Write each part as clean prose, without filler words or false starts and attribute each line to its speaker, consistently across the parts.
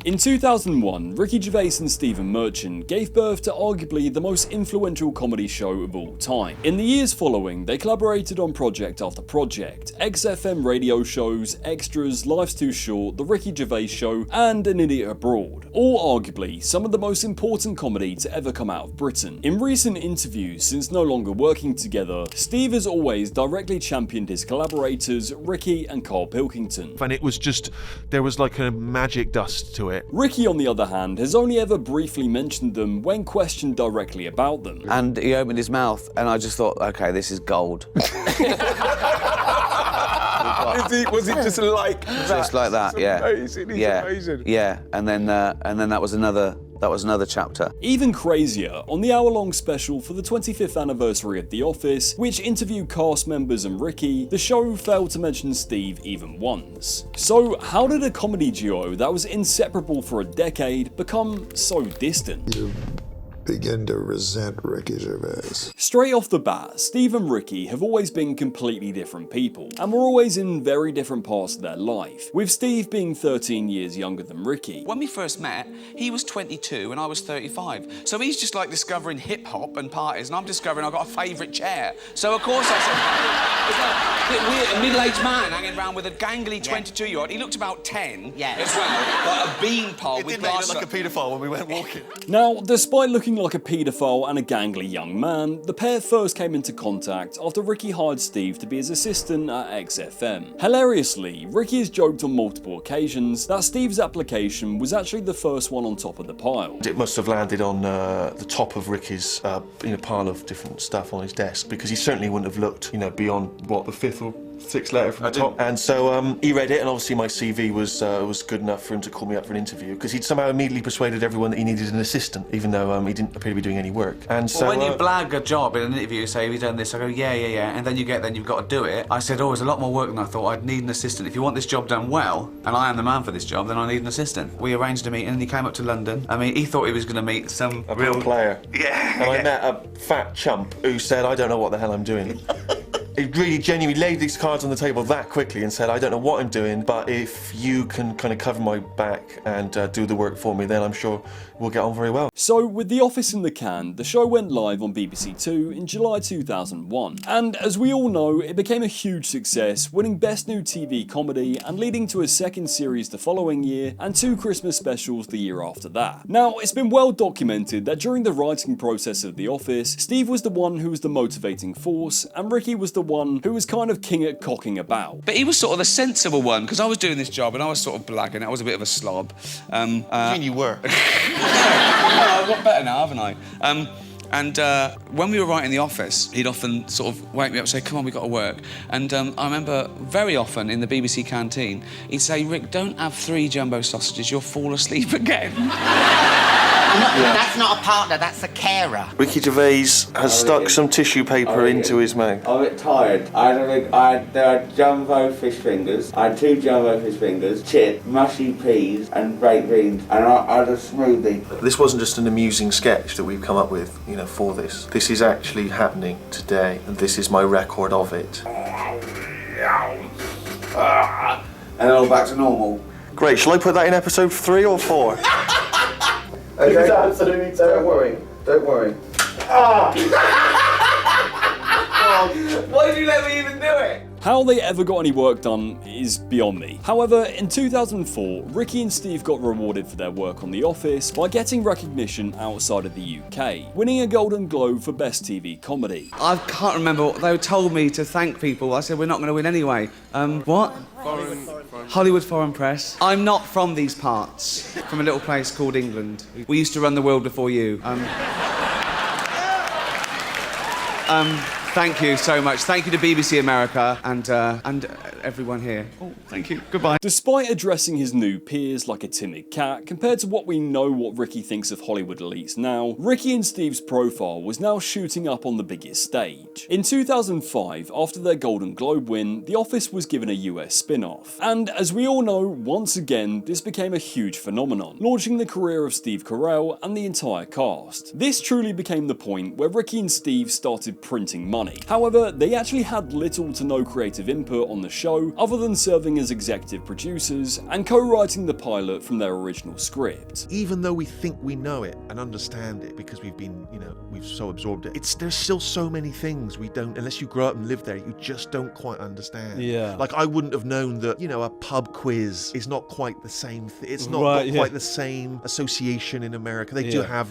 Speaker 1: In 2001, Ricky Gervais and Stephen Merchant gave birth to arguably the most influential comedy show of all time. In the years following, they collaborated on project after project, XFM radio shows, Extras, Life's Too Short, The Ricky Gervais Show, and An Idiot Abroad, all arguably some of the most important comedy to ever come out of Britain. In recent interviews, since no longer working together, Steve has always directly championed his collaborators, Ricky and Karl Pilkington.
Speaker 2: And it was just, there was like a magic dust to it.
Speaker 1: Ricky, on the other hand, has only ever briefly mentioned them when questioned directly about them.
Speaker 3: And he opened his mouth, and I just thought, okay, this is gold.
Speaker 4: Was it just like that?
Speaker 3: Just like that, yeah.
Speaker 4: Amazing. He's amazing.
Speaker 3: Yeah, and then that was another chapter.
Speaker 1: Even crazier, on the hour-long special for the 25th anniversary of The Office, which interviewed cast members and Ricky, the show failed to mention Steve even once. So how did a comedy duo that was inseparable for a decade become so distant?
Speaker 5: You begin to resent Ricky Gervais.
Speaker 1: Straight off the bat, Steve and Ricky have always been completely different people, and were always in very different parts of their life, with Steve being 13 years younger than Ricky.
Speaker 6: When we first met, he was 22 and I was 35. So he's just like discovering hip-hop and parties, and I'm discovering I've got a favourite chair. So of course I said, it's like a bit weird, a middle-aged man hanging around with a gangly 22-year-old. He looked about 10 as well, like a beanpole with glasses.
Speaker 2: It did make it look like a paedophile when we went walking.
Speaker 1: Now, despite looking like a paedophile and a gangly young man, the pair first came into contact after Ricky hired Steve to be his assistant at XFM. Hilariously, Ricky has joked on multiple occasions that Steve's application was actually the first one on top of the pile.
Speaker 2: It must have landed on the top of Ricky's pile of different stuff on his desk, because he certainly wouldn't have looked, beyond what, the 5th or 6th letter from the top. And so he read it, and obviously my CV was good enough for him to call me up for an interview, because he'd somehow immediately persuaded everyone that he needed an assistant, even though he didn't appear to be doing any work. And so
Speaker 6: when you blag a job in an interview, you say, have you done this? I go, yeah, and then you've got to do it. I said, oh, it's a lot more work than I thought. I'd need an assistant. If you want this job done well, and I am the man for this job, then I need an assistant. We arranged a meeting, and he came up to London. I mean, he thought he was going to meet some
Speaker 2: real player.
Speaker 6: Yeah.
Speaker 2: And I met a fat chump who said, I don't know what the hell I'm doing. He really genuinely laid these cards on the table that quickly and said, I don't know what I'm doing, but if you can kind of cover my back and do the work for me, then I'm sure we'll get on very well.
Speaker 1: So, with The Office in the can, the show went live on BBC Two in July 2001. And as we all know, it became a huge success, winning Best New TV Comedy and leading to a second series the following year and 2 Christmas specials the year after that. Now, it's been well documented that during the writing process of The Office, Steve was the one who was the motivating force, and Ricky was the one who was kind of king at cocking about.
Speaker 6: But he was sort of the sensible one, because I was doing this job and I was sort of blagging. I was a bit of a slob.
Speaker 2: I mean, you were.
Speaker 6: I've got better now, haven't I? When we were writing The Office, he'd often sort of wake me up and say, come on, we've got to work. And I remember very often in the BBC canteen, he'd say, Rick, don't have 3 jumbo sausages, you'll fall asleep again.
Speaker 7: That's not a partner, that's a carer.
Speaker 2: Ricky Gervais has stuck some tissue paper into his mouth.
Speaker 3: I'm a bit tired. I had jumbo fish fingers. I had 2 jumbo fish fingers, chips, mushy peas, and baked beans, and I had a smoothie.
Speaker 2: This wasn't just an amusing sketch that we've come up with, for this. This is actually happening today, and this is my record of it.
Speaker 3: And all back to normal.
Speaker 2: Great, shall I put that in episode 3 or 4?
Speaker 3: Okay. Absolutely terrible. Don't worry. Why did you let me even do it?
Speaker 1: How they ever got any work done is beyond me. However, in 2004, Ricky and Steve got rewarded for their work on The Office by getting recognition outside of the UK, winning a Golden Globe for Best TV Comedy.
Speaker 6: I can't remember. They told me to thank people. I said, we're not going to win anyway. What? Hollywood Foreign Press. I'm not from these parts. From a little place called England. We used to run the world before you. Thank you so much. Thank you to BBC America and everyone here. Oh, thank you. Goodbye.
Speaker 1: Despite addressing his new peers like a timid cat, compared to what we know what Ricky thinks of Hollywood elites now, Ricky and Steve's profile was now shooting up on the biggest stage. In 2005, after their Golden Globe win, The Office was given a US spin-off. And as we all know, once again, this became a huge phenomenon, launching the career of Steve Carell and the entire cast. This truly became the point where Ricky and Steve started printing money. money. However, they actually had little to no creative input on the show other than serving as executive producers and co-writing the pilot from their original script.
Speaker 8: Even though we think we know it and understand it because we've been, we've so absorbed it, there's still so many things we don't, unless you grow up and live there, you just don't quite understand.
Speaker 9: Yeah.
Speaker 8: Like, I wouldn't have known that, a pub quiz is not quite the same thing. It's not quite the same association in America. They do have,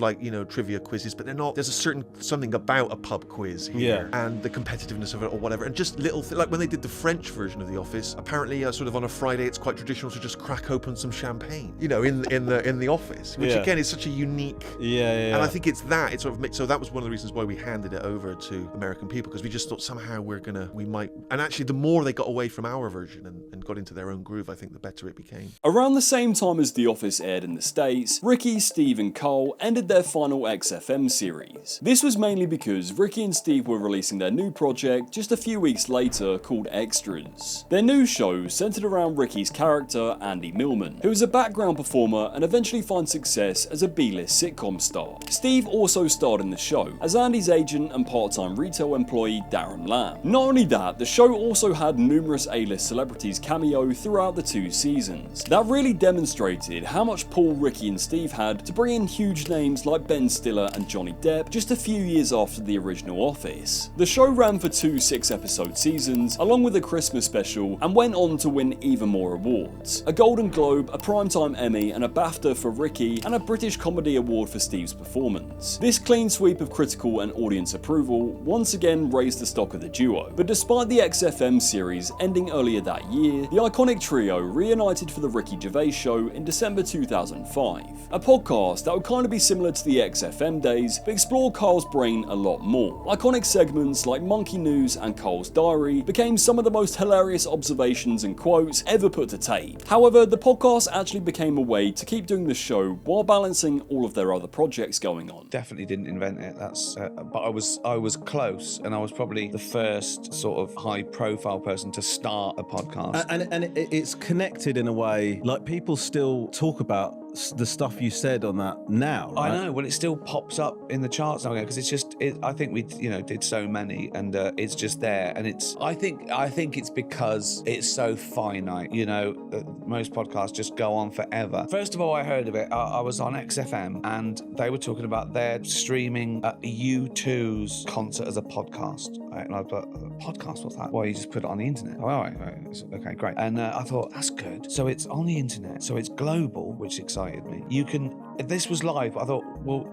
Speaker 8: trivia quizzes, but they're not, there's something about a pub quiz here and the competitiveness of it or whatever. And just little like when they did the French version of The Office, apparently sort of on a Friday, it's quite traditional to just crack open some champagne, in the office, which again is such a unique. And I think it's that. It's sort of so that was one of the reasons why we handed it over to American people, because we just thought somehow we might. And actually, the more they got away from our version and got into their own groove, I think the better it became.
Speaker 1: Around the same time as The Office aired in the States, Ricky, Steve and Karl ended their final XFM series. This was mainly because Ricky and Steve were releasing their new project just a few weeks later called Extras. Their new show centered around Ricky's character, Andy Millman, who is a background performer and eventually finds success as a B-list sitcom star. Steve also starred in the show as Andy's agent and part-time retail employee Darren Lamb. Not only that, the show also had numerous A-list celebrities cameo throughout the 2 seasons. That really demonstrated how much pull Ricky and Steve had to bring in huge names like Ben Stiller and Johnny Depp just a few years after the original Office. The show ran for 2 6-episode seasons along with a Christmas special and went on to win even more awards. A Golden Globe, a Primetime Emmy and a BAFTA for Ricky, and a British Comedy Award for Steve's performance. This clean sweep of critical and audience approval once again raised the stock of the duo. But despite the XFM series ending earlier that year, the iconic trio reunited for the Ricky Gervais Show in December 2005. A podcast that would kind of be similar to the XFM days, but explore Karl's brain a lot more. Iconic segments like Monkey News and Karl's Diary became some of the most hilarious observations and quotes ever put to tape. However, the podcast actually became a way to keep doing the show while balancing all of their other projects going on.
Speaker 6: Definitely didn't invent it. But I was close, and I was probably the first sort of high-profile person to start a podcast.
Speaker 9: And it's connected in a way, like people still talk about the stuff you said on that now. Right?
Speaker 6: I know. Well, it still pops up in the charts now because it's just. I think we, did so many, and it's just there. And it's. I think it's because it's so finite. Most podcasts just go on forever. First of all, I heard of it. I was on XFM, and they were talking about their streaming U2's concert as a podcast. Right? And I thought, podcast? What's that? Well, you just put it on the internet. Oh, all right. Okay, great. And I thought that's good. So it's on the internet. So it's global, which excited me. You can. If this was live, I thought,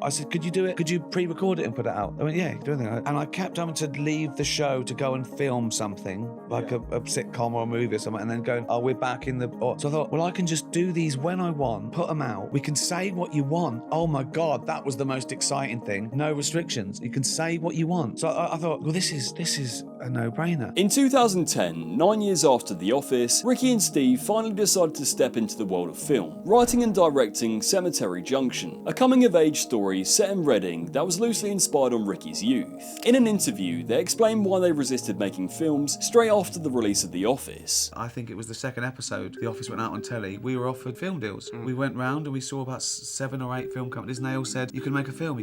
Speaker 6: I said, could you do it? Could you pre-record it and put it out? I went, yeah, do anything. And I kept having to leave the show to go and film something, like a sitcom or a movie or something, and then going, we're back in the... So I thought, I can just do these when I want, put them out. We can say what you want. Oh my God, that was the most exciting thing. No restrictions. You can say what you want. So I thought, this is a no-brainer.
Speaker 1: In 2010, 9 years after The Office, Ricky and Steve finally decided to step into the world of film, writing and directing Cemetery Junction, a coming-of-age story set in Reading that was loosely inspired on Ricky's youth. In an interview, they explained why they resisted making films straight after the release of The Office.
Speaker 6: I think it was the second episode, The Office went out on telly, we were offered film deals. We went round and we saw about 7 or 8 film companies, and they all said, you can make a film,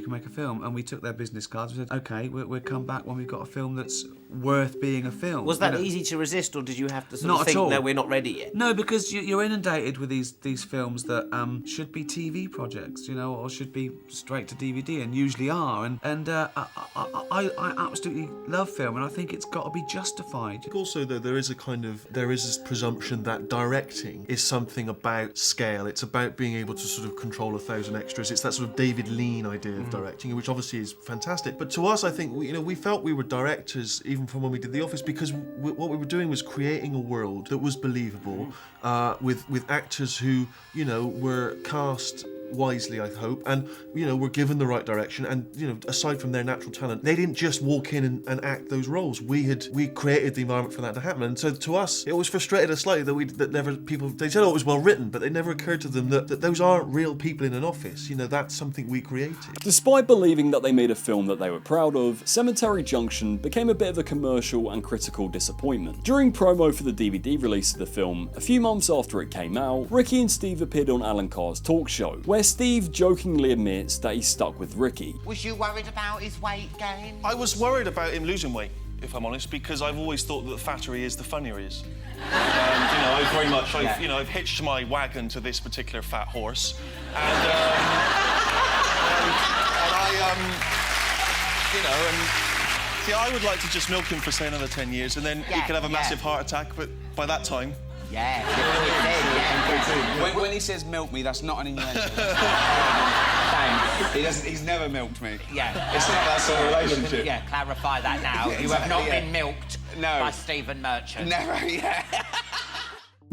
Speaker 6: and we took their business cards and said, okay, we'll come back when we've got a film that's worth being a film.
Speaker 7: Was that easy to resist, or did you have to sort of think, no, we're not ready yet?
Speaker 6: No, because you're inundated with these films that should be TV projects, or should be straight to DVD, and usually are. And I absolutely love film, and I think it's got to be justified.
Speaker 2: Also, though, there is this presumption that directing is something about scale. It's about being able to sort of control 1,000 extras. It's that sort of David Lean idea of directing, which obviously is fantastic. But to us, I think we felt we were directors even from when we did The Office, because what we were doing was creating a world that was believable, with actors who were cast wisely, I hope, and were given the right direction, and aside from their natural talent, they didn't just walk in and act those roles. We created the environment for that to happen, and so to us it always frustrated us slightly that they said it was well written, but it never occurred to them that those aren't real people in an office. That's something we created.
Speaker 1: Despite believing that they made a film that they were proud of, Cemetery Junction became a bit of a commercial and critical disappointment. During promo for the DVD release of the film, a few months after it came out, Ricky and Steve appeared on Alan Carr's talk show, where Steve jokingly admits that he's stuck with Ricky.
Speaker 7: Was you worried about his weight gain?
Speaker 2: I was worried about him losing weight. if I'm honest, because I've always thought that the fatter he is, the funnier he is. I've hitched my wagon to this particular fat horse, and I would like to just milk him for, say, another 10 years, and then he could have a massive heart attack, but by that time...
Speaker 7: Yeah.
Speaker 6: When he says milk me, that's not an innuendo. Thanks. He's never milked me.
Speaker 7: Yeah.
Speaker 6: It's not that sort of relationship.
Speaker 7: Yeah, clarify that now. You have not been milked by Stephen Merchant.
Speaker 6: Never, yeah.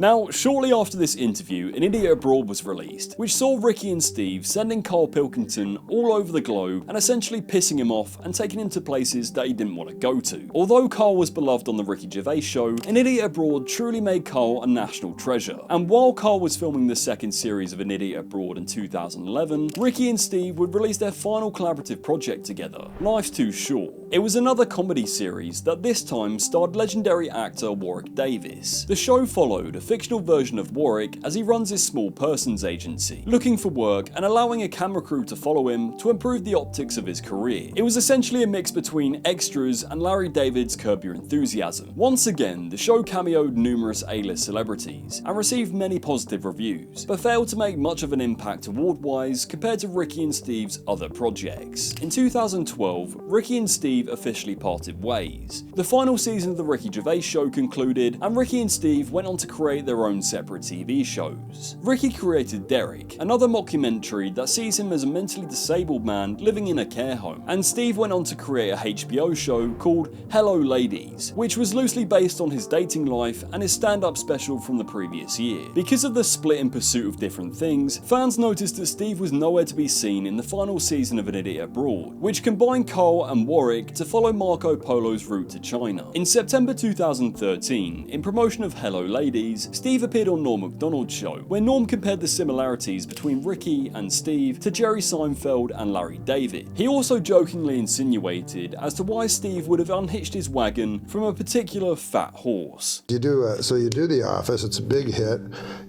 Speaker 1: Now, shortly after this interview, An Idiot Abroad was released, which saw Ricky and Steve sending Karl Pilkington all over the globe and essentially pissing him off and taking him to places that he didn't want to go to. Although Karl was beloved on the Ricky Gervais show, An Idiot Abroad truly made Karl a national treasure. And while Karl was filming the second series of An Idiot Abroad in 2011, Ricky and Steve would release their final collaborative project together, Life's Too Short. It was another comedy series that this time starred legendary actor Warwick Davis. The show followed a fictional version of Warwick as he runs his small persons agency, looking for work and allowing a camera crew to follow him to improve the optics of his career. It was essentially a mix between Extras and Larry David's Curb Your Enthusiasm. Once again, the show cameoed numerous A-list celebrities and received many positive reviews, but failed to make much of an impact award-wise compared to Ricky and Steve's other projects. In 2012, Ricky and Steve officially parted ways. The final season of the Ricky Gervais show concluded, and Ricky and Steve went on to create their own separate TV shows. Ricky created Derek, another mockumentary that sees him as a mentally disabled man living in a care home, and Steve went on to create a HBO show called Hello Ladies, which was loosely based on his dating life and his stand-up special from the previous year. Because of the split in pursuit of different things, fans noticed that Steve was nowhere to be seen in the final season of An Idiot Abroad, which combined Karl and Warwick to follow Marco Polo's route to China. In September 2013, in promotion of Hello Ladies, Steve appeared on Norm Macdonald's show, where Norm compared the similarities between Ricky and Steve to Jerry Seinfeld and Larry David. He also jokingly insinuated as to why Steve would have unhitched his wagon from a particular fat horse.
Speaker 5: You do The Office, it's a big hit,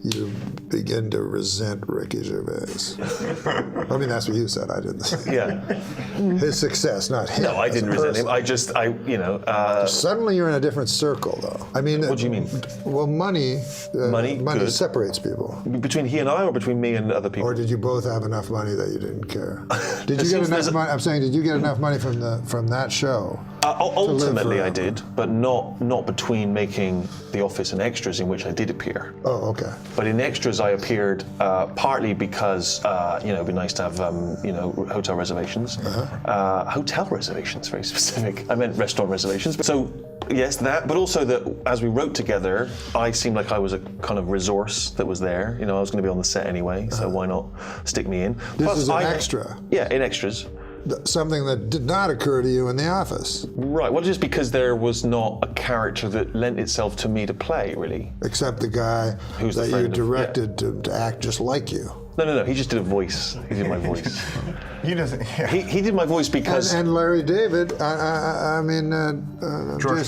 Speaker 5: you begin to resent Ricky Gervais. I mean, that's what you said, I didn't say.
Speaker 2: Yeah.
Speaker 5: His success, not him.
Speaker 2: No, I didn't resent him.
Speaker 5: Suddenly you're in a different circle, though. I mean... What
Speaker 2: do you mean?
Speaker 5: Well, money separates people.
Speaker 2: Between he and I, or between me and other people?
Speaker 5: Or did you both have enough money that you didn't care? Did you get enough money? I'm saying, did you get enough money from that show?
Speaker 2: Ultimately, I did, but not between making The Office and Extras, in which I did appear.
Speaker 5: Oh, okay.
Speaker 2: But in Extras, I appeared partly because it'd be nice to have hotel reservations. Hotel reservations, very specific. I meant restaurant reservations. So yes, that, but also that as we wrote together, I seemed like I was a kind of resource that was there. I was going to be on the set anyway, so why not stick me in?
Speaker 5: This is an extra.
Speaker 2: Yeah, in Extras.
Speaker 5: Something that did not occur to you in The Office.
Speaker 2: Right, well, just because there was not a character that lent itself to me to play, really.
Speaker 5: Except the guy that you directed to act just like you.
Speaker 2: No, he just did a voice. He did my voice.
Speaker 5: He doesn't. Yeah.
Speaker 2: He did my voice because...
Speaker 5: And Larry David, Jason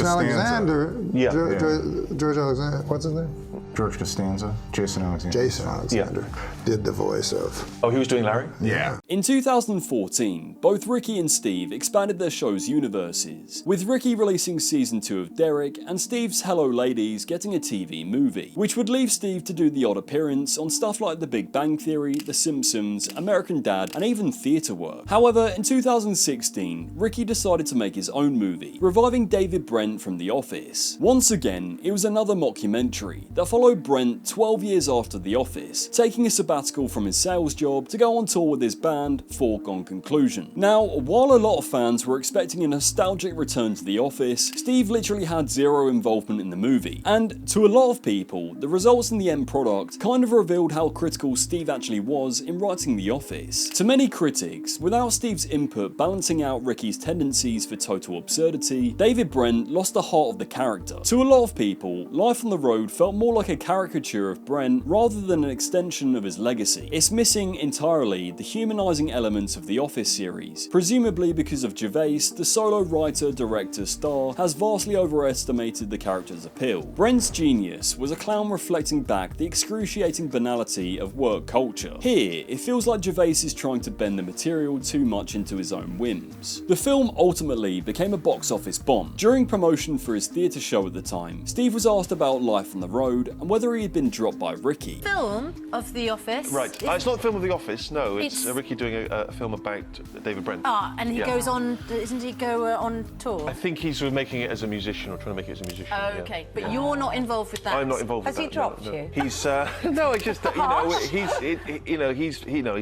Speaker 5: Alexander.
Speaker 2: Yeah.
Speaker 5: George Alexander, what's his name?
Speaker 10: George Costanza, Jason Alexander.
Speaker 5: Did the voice of...
Speaker 2: Oh, he was doing Larry?
Speaker 10: Yeah.
Speaker 1: In 2014, both Ricky and Steve expanded their show's universes, with Ricky releasing season 2 of Derek and Steve's Hello Ladies getting a TV movie, which would leave Steve to do the odd appearance on stuff like The Big Bang Theory, The Simpsons, American Dad, and even theatre work. However, in 2016, Ricky decided to make his own movie, reviving David Brent from The Office. Once again, it was another mockumentary that followed Brent 12 years after The Office, taking a sabbatical from his sales job to go on tour with his band, Foregone Conclusion. Now, while a lot of fans were expecting a nostalgic return to The Office, Steve literally had zero involvement in the movie, and to a lot of people, the results in the end product kind of revealed how critical Steve actually was in writing The Office. To many critics, without Steve's input balancing out Ricky's tendencies for total absurdity, David Brent lost the heart of the character. To a lot of people, life on the road felt more like a caricature of Brent rather than an extension of his legacy. It's missing entirely the humanising elements of the Office series, presumably because of Gervais, the solo writer, director, star, has vastly overestimated the character's appeal. Brent's genius was a clown reflecting back the excruciating banality of work culture. Here, it feels like Gervais is trying to bend the material too much into his own whims. The film ultimately became a box office bomb. During promotion for his theatre show at the time, Steve was asked about life on the road and whether he had been dropped by Ricky.
Speaker 11: Film of The Office.
Speaker 2: Right. It's not a film of The Office, no. It's Ricky doing a film about David Brent.
Speaker 11: Ah, and he goes on, doesn't he go on tour?
Speaker 2: I think he's sort of making it as a musician, or trying to make it as a musician.
Speaker 11: Oh, okay. But you're not involved with that?
Speaker 2: I'm not involved with that.
Speaker 11: Has he dropped you?
Speaker 2: He's, no, it's just that,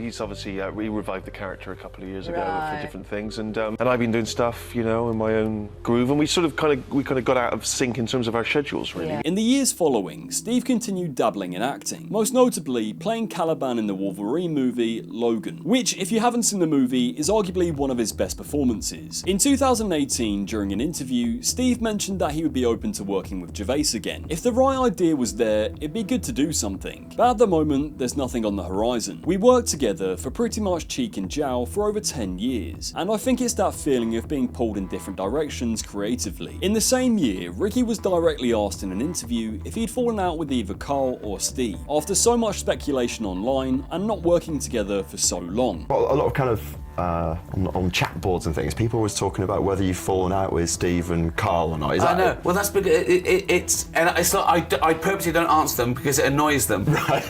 Speaker 2: he's obviously, he revived the character a couple of years ago for different things, and I've been doing stuff, in my own groove, and we kind of got out of sync in terms of our schedules, really.
Speaker 1: In the years following, Steve continued dabbling in acting, most notably playing Caliban in the Wolverine movie Logan, which, if you haven't seen the movie, is arguably one of his best performances. In 2018, during an interview, Steve mentioned that he would be open to working with Gervais again. If the right idea was there, it'd be good to do something. But at the moment, there's nothing on the horizon. We worked together for pretty much cheek and jowl for over 10 years, and I think it's that feeling of being pulled in different directions creatively. In the same year, Ricky was directly asked in an interview if he'd fallen out with either Karl or Steve, after so much speculation online and not working together for so long.
Speaker 12: Well, a lot of kind of on chat boards and things, people always talking about whether you've fallen out with Steve and Karl or not. Is that
Speaker 6: I know. Well, that's because it's not. I purposely don't answer them because it annoys them.
Speaker 12: Right.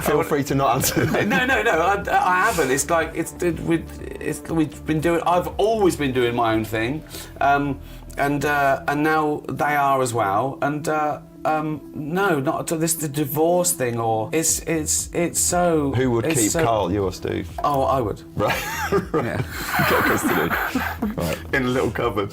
Speaker 12: Feel free to not answer them.
Speaker 6: No. I haven't. It's like we've been doing. I've always been doing my own thing, and now they are as well. And no, not at all. This the divorce thing, or it's so.
Speaker 12: Who would keep Karl, you or Steve?
Speaker 6: Oh, I would.
Speaker 12: Right.
Speaker 6: Yeah.
Speaker 12: Get custody. Right. In a little cupboard.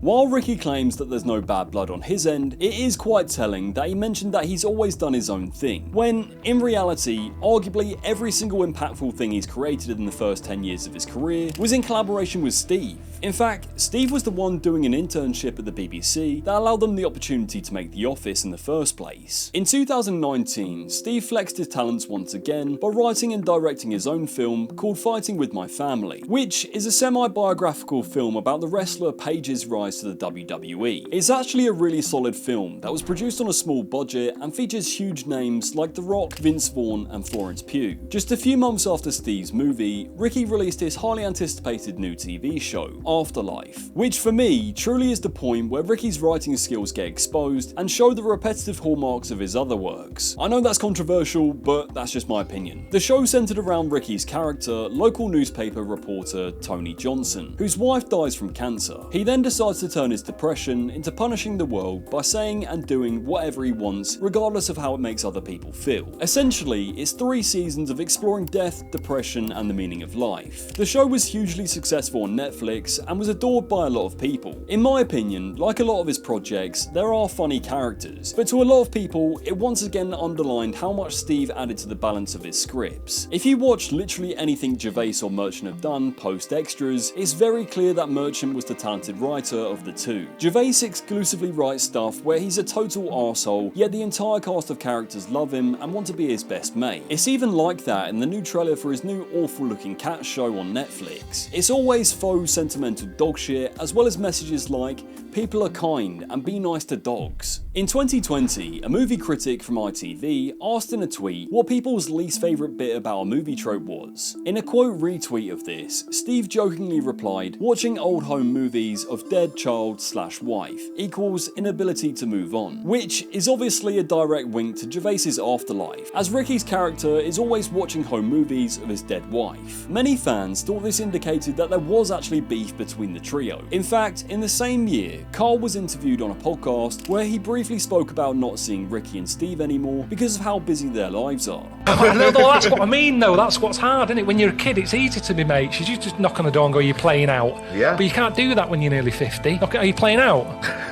Speaker 1: While Ricky claims that there's no bad blood on his end, it is quite telling that he mentioned that he's always done his own thing, when, in reality, arguably every single impactful thing he's created in the first 10 years of his career was in collaboration with Steve. In fact, Steve was the one doing an internship at the BBC that allowed them the opportunity to make The Office in the first place. In 2019, Steve flexed his talents once again by writing and directing his own film called Fighting With My Family, which is a semi-biographical film about the wrestler Paige's rise to the WWE. It's actually a really solid film that was produced on a small budget and features huge names like The Rock, Vince Vaughn and Florence Pugh. Just a few months after Steve's movie, Ricky released his highly anticipated new TV show, Afterlife, which for me truly is the point where Ricky's writing skills get exposed and show the repetitive hallmarks of his other works. I know that's controversial, but that's just my opinion. The show centered around Ricky's character, local newspaper reporter Tony Johnson, whose wife dies from cancer. He then decides to turn his depression into punishing the world by saying and doing whatever he wants, regardless of how it makes other people feel. Essentially, it's 3 seasons of exploring death, depression, and the meaning of life. The show was hugely successful on Netflix and was adored by a lot of people. In my opinion, like a lot of his projects, there are funny characters, but to a lot of people, it once again underlined how much Steve added to the balance of his scripts. If you watch literally anything Gervais or Merchant have done post-extras, it's very clear that Merchant was the talented writer of the two. Gervais exclusively writes stuff where he's a total arsehole, yet the entire cast of characters love him and want to be his best mate. It's even like that in the new trailer for his new awful looking cat show on Netflix. It's always faux sentimental dogshit, as well as messages like, people are kind and be nice to dogs. In 2020, a movie critic from ITV asked in a tweet what people's least favourite bit about a movie trope was. In a quote retweet of this, Steve jokingly replied, watching old home movies of dead child/wife equals inability to move on, which is obviously a direct wink to Gervais's Afterlife, as Ricky's character is always watching home movies of his dead wife. Many fans thought this indicated that there was actually beef between the trio. In fact, in the same year, Karl was interviewed on a podcast where he briefly spoke about not seeing Ricky and Steve anymore because of how busy their lives are.
Speaker 13: No, that's what I mean though, that's what's hard, isn't it? When you're a kid, it's easy to be mates. You just knock on the door and go, you're playing out.
Speaker 12: Yeah.
Speaker 13: But you can't do that when you're nearly 50. ready. Okay, are you playing out?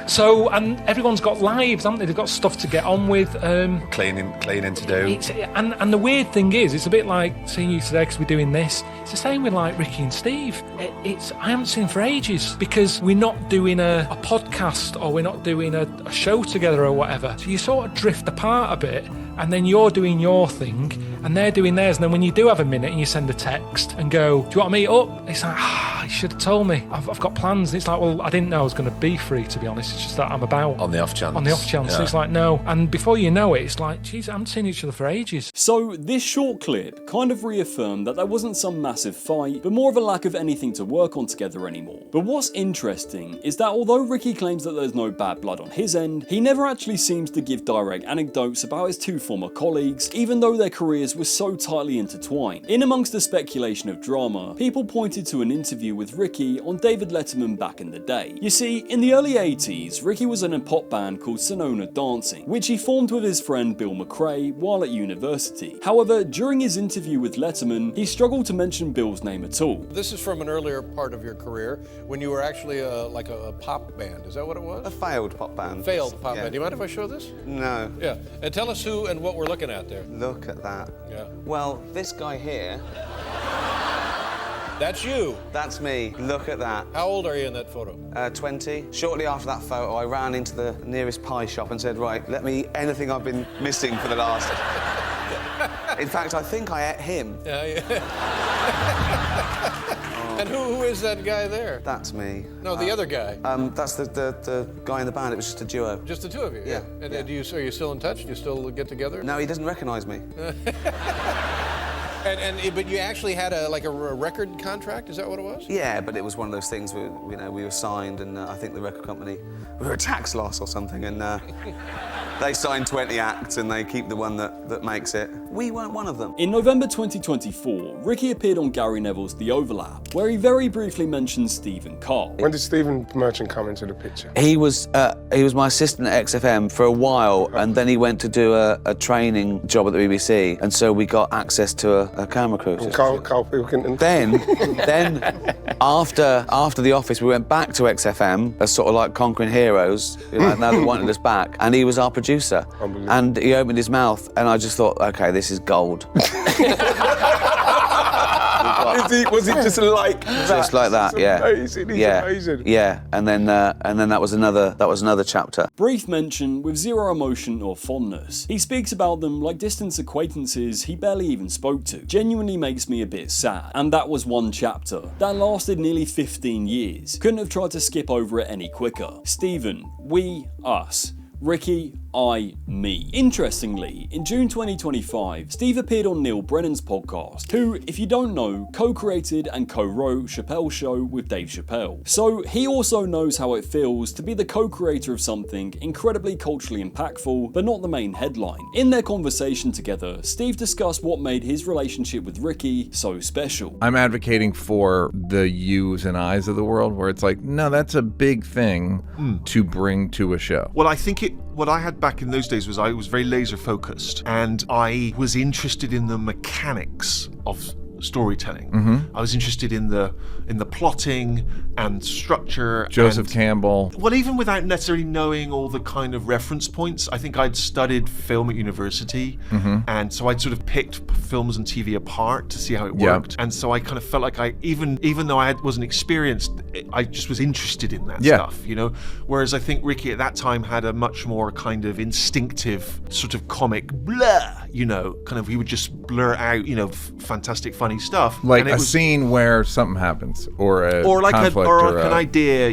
Speaker 13: So, and everyone's got lives, haven't they? They've got stuff to get on with.
Speaker 4: Cleaning to do.
Speaker 13: And the weird thing is, it's a bit like seeing you today because we're doing this. It's the same with like Ricky and Steve. I haven't seen them for ages because we're not doing a podcast or we're not doing a show together or whatever. So you sort of drift apart a bit, and then you're doing your thing and they're doing theirs. And then when you do have a minute and you send a text and go, do you want to meet up? It's like, you should have told me. I've got plans. And it's like, well, I didn't know I was going to be free, to be honest. It's just that I'm about.
Speaker 4: On the off chance.
Speaker 13: Yeah. It's like, no. And before you know it, it's like, geez, I haven't seen each other for ages.
Speaker 1: So this short clip kind of reaffirmed that there wasn't some massive fight, but more of a lack of anything to work on together anymore. But what's interesting is that although Ricky claims that there's no bad blood on his end, he never actually seems to give direct anecdotes about his two former colleagues, even though their careers were so tightly intertwined. In amongst the speculation of drama, people pointed to an interview with Ricky on David Letterman back in the day. You see, in the early 80s, Ricky was in a pop band called Sonona Dancing, which he formed with his friend Bill McRae while at university. However, during his interview with Letterman, he struggled to mention Bill's name at all.
Speaker 14: This is from an earlier part of your career when you were actually like a pop band. Is that what it was?
Speaker 6: A failed pop band.
Speaker 14: Failed pop band. Do you mind if I show this?
Speaker 6: No.
Speaker 14: Yeah. And tell us who and what we're looking at there.
Speaker 6: Look at that.
Speaker 14: Yeah.
Speaker 6: Well, this guy here.
Speaker 14: That's you.
Speaker 6: That's me. Look at that.
Speaker 14: How old are you in that photo?
Speaker 6: 20. Shortly after that photo, I ran into the nearest pie shop and said, right, let me anything I've been missing for the last... In fact, I think I ate him.
Speaker 14: Yeah. And who is that guy there?
Speaker 6: That's me.
Speaker 14: No, the other guy.
Speaker 6: That's the guy in the band. It was just a duo.
Speaker 14: Just the two of you?
Speaker 6: Yeah.
Speaker 14: And are you still in touch? Do you still get together?
Speaker 6: No, he doesn't recognise me.
Speaker 14: But you actually had a record contract? Is that what it was?
Speaker 6: Yeah, but it was one of those things where we were signed, and I think the record company we were a tax loss or something, and they signed 20 acts and they keep the one that makes it. We weren't one of them.
Speaker 1: In November 2024, Ricky appeared on Gary Neville's The Overlap, where he very briefly mentioned Steve and Karl.
Speaker 4: When did Stephen Merchant come into the picture?
Speaker 6: He was my assistant at XFM for a while, and then he went to do a training job at the BBC, and so we got access to a camera crew.
Speaker 4: And Karl Pilkington.
Speaker 6: Then after The Office, we went back to XFM as sort of like conquering heroes. Now they wanted us back, and he was our producer. And he opened his mouth, and I just thought, okay, this is gold.
Speaker 4: Was it just like that?
Speaker 6: Just like that, yeah.
Speaker 4: Amazing. He's amazing.
Speaker 6: Yeah, and then that was another chapter.
Speaker 1: Brief mention with zero emotion or fondness. He speaks about them like distant acquaintances he barely even spoke to. Genuinely makes me a bit sad. And that was one chapter that lasted nearly 15 years. Couldn't have tried to skip over it any quicker. Stephen, we, us. Ricky, I, me. Interestingly, in June 2025, Steve appeared on Neil Brennan's podcast, who, if you don't know, co-created and co-wrote Chappelle's Show with Dave Chappelle. So he also knows how it feels to be the co-creator of something incredibly culturally impactful, but not the main headline. In their conversation together, Steve discussed what made his relationship with Ricky so special.
Speaker 15: I'm advocating for the yous and I's of the world, where it's like, no, that's a big thing to bring to a show.
Speaker 8: Well, I think what I had back in those days was I was very laser focused, and I was interested in the mechanics of storytelling. I was interested in the plotting and structure.
Speaker 15: Joseph Campbell.
Speaker 8: Well, even without necessarily knowing all the kind of reference points, I think I'd studied film at university, and so I'd sort of picked films and TV apart to see how it worked. And so I kind of felt like even though I wasn't experienced, I just was interested in that stuff, Whereas I think Ricky at that time had a much more kind of instinctive sort of comic blah, kind of he would just blur out, fantastic funny stuff.
Speaker 15: Like a scene where something happens, or like conflict,
Speaker 8: or an idea,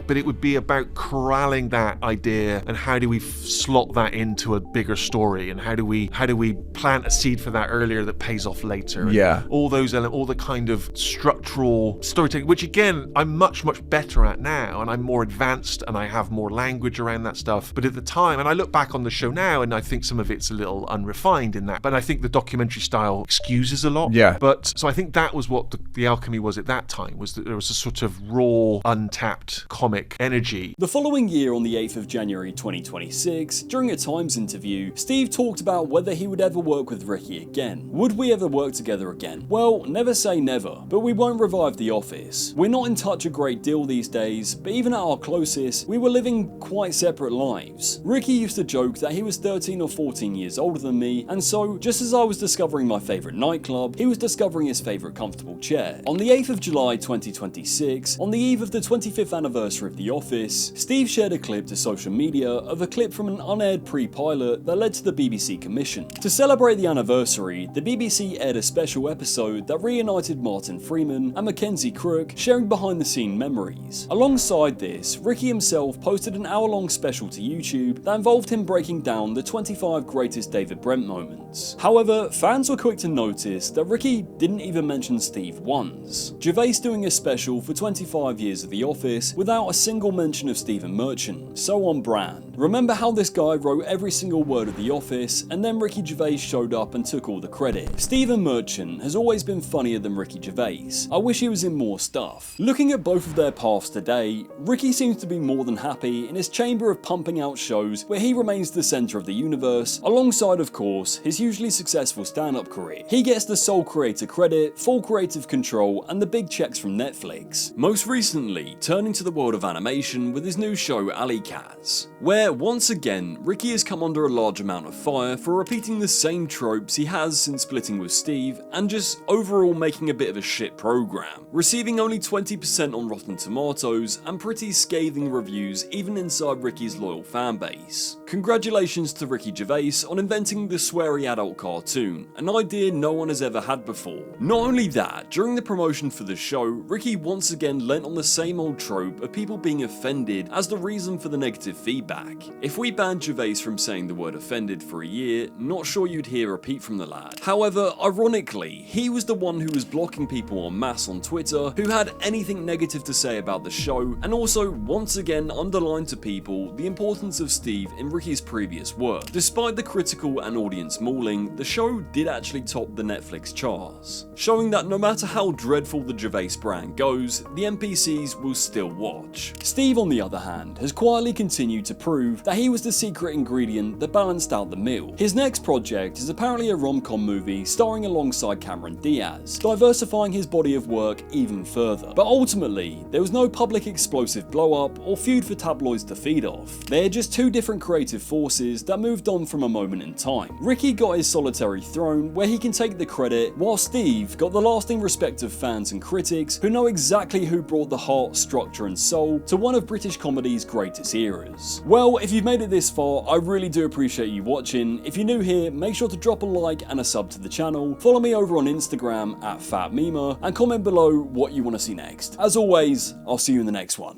Speaker 8: but it would be about corralling that idea and how do we slot that into a bigger story, and how do we plant a seed for that earlier that pays off later. And all those elements, all the kind of structural storytelling, which again I'm much better at now, and I'm more advanced and I have more language around that stuff. But at the time, and I look back on the show now, and I think some of it's a little unrefined in that. But I think the documentary style excuses a lot.
Speaker 15: Yeah.
Speaker 8: But But so I think that was what the alchemy was at that time, was that there was a sort of raw, untapped comic energy.
Speaker 1: The following year, on the 8th of January 2026, during a Times interview, Steve talked about whether he would ever work with Ricky again. Would we ever work together again? Well, never say never, but we won't revive The Office. We're not in touch a great deal these days, but even at our closest, we were living quite separate lives. Ricky used to joke that he was 13 or 14 years older than me, and so, just as I was discovering my favourite nightclub, he was discovering his favourite comfortable chair. On the 8th of July 2026, on the eve of the 25th anniversary of The Office, Steve shared a clip to social media of a clip from an unaired pre-pilot that led to the BBC commission. To celebrate the anniversary, the BBC aired a special episode that reunited Martin Freeman and Mackenzie Crook, sharing behind-the-scene memories. Alongside this, Ricky himself posted an hour-long special to YouTube that involved him breaking down the 25 greatest David Brent moments. However, fans were quick to notice that Ricky didn't even mention Steve once. Gervais doing a special for 25 years of The Office without a single mention of Stephen Merchant, so on brand. Remember how this guy wrote every single word of The Office, and then Ricky Gervais showed up and took all the credit. Stephen Merchant has always been funnier than Ricky Gervais. I wish he was in more stuff. Looking at both of their paths today, Ricky seems to be more than happy in his chamber of pumping out shows where he remains the centre of the universe, alongside of course his hugely successful stand-up career. He gets the sole creator credit, full creative control, and the big checks from Netflix. Most recently, turning to the world of animation with his new show Alley Cats, where once again Ricky has come under a large amount of fire for repeating the same tropes he has since splitting with Steve, and just overall making a bit of a shit program, receiving only 20% on Rotten Tomatoes and pretty scathing reviews even inside Ricky's loyal fanbase. Congratulations to Ricky Gervais on inventing the sweary adult cartoon, an idea no one has ever had before. Not only that, during the promotion for the show, Ricky once again lent on the same old trope of people being offended as the reason for the negative feedback. If we banned Gervais from saying the word offended for a year, not sure you'd hear a repeat from the lad. However, ironically, he was the one who was blocking people en masse on Twitter who had anything negative to say about the show, and also once again underlined to people the importance of Steve in Ricky's previous work. Despite the critical and audience mauling, the show did actually top the Netflix charts, showing that no matter how dreadful the Gervais brand goes, the NPCs will still watch. Steve, on the other hand, has quietly continued to prove that he was the secret ingredient that balanced out the meal. His next project is apparently a rom-com movie starring alongside Cameron Diaz, diversifying his body of work even further. But ultimately, there was no public explosive blow-up or feud for tabloids to feed off. They are just two different creative forces that moved on from a moment in time. Ricky got his solitary throne where he can take the credit, while Steve got the lasting respect of fans and critics who know exactly who brought the heart, structure and soul to one of British comedy's greatest eras. Well, if you've made it this far, I really do appreciate you watching. If you're new here, make sure to drop a like and a sub to the channel, follow me over on Instagram at Phat Network, and comment below what you want to see next. As always, I'll see you in the next one.